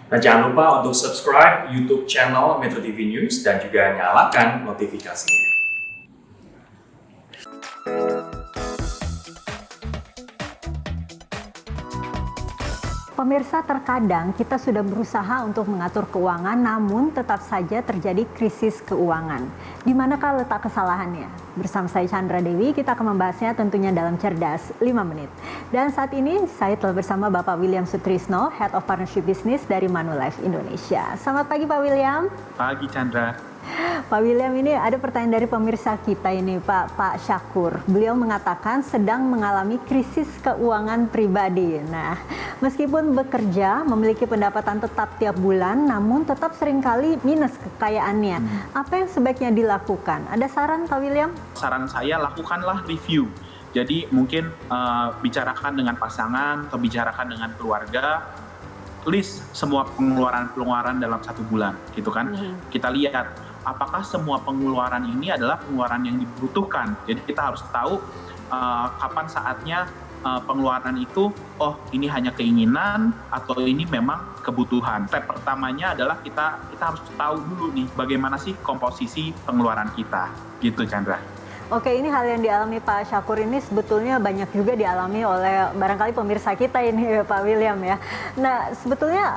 Dan jangan lupa untuk subscribe YouTube channel Metro TV News dan juga nyalakan notifikasinya. Pemirsa, terkadang kita sudah berusaha untuk mengatur keuangan, namun tetap saja terjadi krisis keuangan. Di manakah letak kesalahannya? Bersama saya Chandra Dewi, kita akan membahasnya tentunya dalam Cerdas 5 Menit. Dan saat ini saya telah bersama Bapak William Sutrisno, Head of Partnership Business dari Manulife Indonesia. Selamat pagi Pak William. Pagi Chandra. Pak William, ini ada pertanyaan dari pemirsa kita ini, Pak Syakur. Beliau mengatakan sedang mengalami krisis keuangan pribadi. Nah, meskipun bekerja, memiliki pendapatan tetap tiap bulan, namun tetap seringkali minus kekayaannya. Apa yang sebaiknya dilakukan? Ada saran Pak William? Saran saya, lakukanlah review. Jadi mungkin bicarakan dengan pasangan atau bicarakan dengan keluarga, list semua pengeluaran dalam 1 bulan, gitu kan? Kita lihat apakah semua pengeluaran ini adalah pengeluaran yang dibutuhkan. Jadi kita harus tahu kapan saatnya pengeluaran itu, oh ini hanya keinginan atau ini memang kebutuhan. Step pertamanya adalah kita harus tahu dulu nih bagaimana sih komposisi pengeluaran kita, gitu Chandra. Oke, ini hal yang dialami Pak Syakur ini sebetulnya banyak juga dialami oleh barangkali pemirsa kita ini Pak William ya. Nah, sebetulnya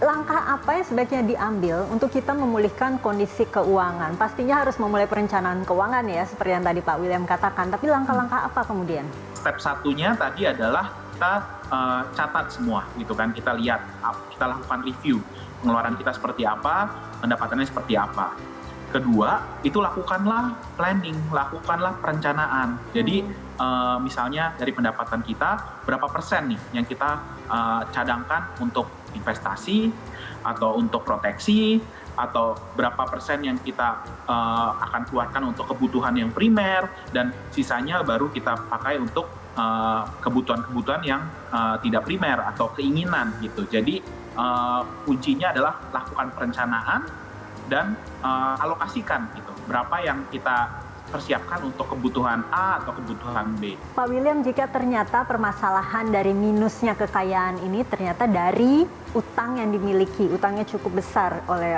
langkah apa yang sebaiknya diambil untuk kita memulihkan kondisi keuangan? Pastinya harus memulai perencanaan keuangan ya, seperti yang tadi Pak William katakan. Tapi langkah-langkah apa kemudian? Step satunya tadi adalah kita catat semua, gitu kan? Kita lihat, kita lakukan review pengeluaran kita seperti apa, pendapatannya seperti apa. Kedua, itu lakukanlah planning, lakukanlah perencanaan. Jadi misalnya dari pendapatan kita, berapa persen nih yang kita cadangkan untuk investasi atau untuk proteksi, atau berapa persen yang kita akan keluarkan untuk kebutuhan yang primer, dan sisanya baru kita pakai untuk kebutuhan-kebutuhan yang tidak primer atau keinginan gitu. Jadi kuncinya adalah lakukan perencanaan dan alokasikan gitu, berapa yang kita persiapkan untuk kebutuhan A atau kebutuhan B. Pak William, jika ternyata permasalahan dari minusnya kekayaan ini ternyata dari utang yang dimiliki, utangnya cukup besar oleh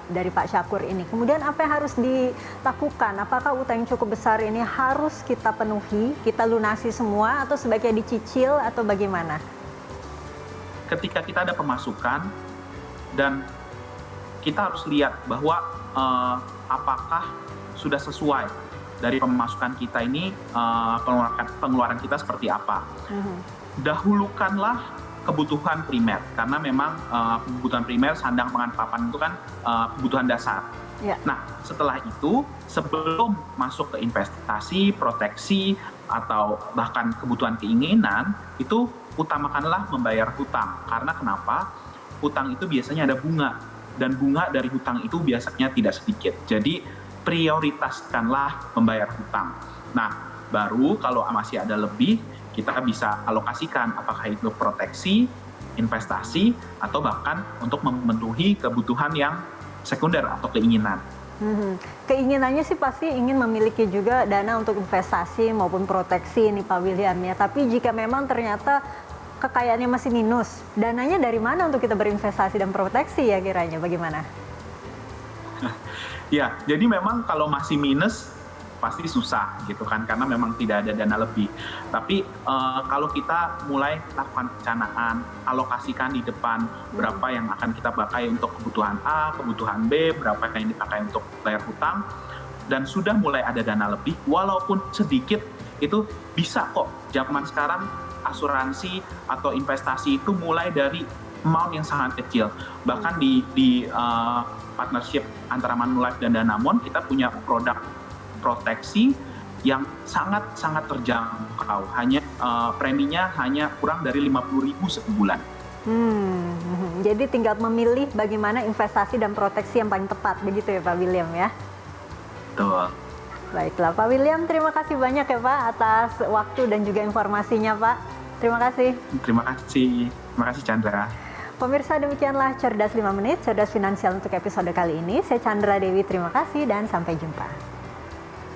dari Pak Syakur ini, kemudian apa yang harus dilakukan? Apakah utang yang cukup besar ini harus kita penuhi, kita lunasi semua, atau sebaiknya dicicil, atau bagaimana? Ketika kita ada pemasukan dan kita harus lihat bahwa apakah sudah sesuai dari pemasukan kita ini, pengeluaran kita seperti apa. Dahulukanlah kebutuhan primer, karena memang kebutuhan primer, sandang, pangan, papan itu kan kebutuhan dasar. Nah, setelah itu, sebelum masuk ke investasi, proteksi, atau bahkan kebutuhan keinginan, itu utamakanlah membayar hutang. Karena kenapa? Hutang itu biasanya ada bunga, dan bunga dari hutang itu biasanya tidak sedikit. Jadi prioritaskanlah membayar hutang. Nah, baru kalau masih ada lebih, kita bisa alokasikan apakah itu proteksi, investasi, atau bahkan untuk memenuhi kebutuhan yang sekunder atau keinginan. Keinginannya sih pasti ingin memiliki juga dana untuk investasi maupun proteksi nih Pak William ya. Tapi jika memang ternyata kekayaannya masih minus, dananya dari mana untuk kita berinvestasi dan proteksi ya kiranya, bagaimana? Ya, jadi memang kalau masih minus pasti susah gitu kan, karena memang tidak ada dana lebih. Tapi kalau kita mulai lakukan perencanaan, alokasikan di depan berapa yang akan kita pakai untuk kebutuhan A, kebutuhan B, berapa yang dipakai untuk bayar hutang, dan sudah mulai ada dana lebih, walaupun sedikit, itu bisa kok. Zaman sekarang asuransi atau investasi itu mulai dari amount yang sangat kecil. Bahkan di partnership antara Manulife dan Danamon, kita punya produk proteksi yang sangat-sangat terjangkau. Hanya preminya hanya kurang dari 50.000 sebulan. Jadi tinggal memilih bagaimana investasi dan proteksi yang paling tepat, begitu ya Pak William ya? Betul. Baiklah Pak William, terima kasih banyak ya Pak atas waktu dan juga informasinya Pak. Terima kasih. Terima kasih Chandra. Pemirsa, demikianlah Cerdas 5 Menit, Cerdas Finansial untuk episode kali ini. Saya Chandra Dewi, terima kasih dan sampai jumpa.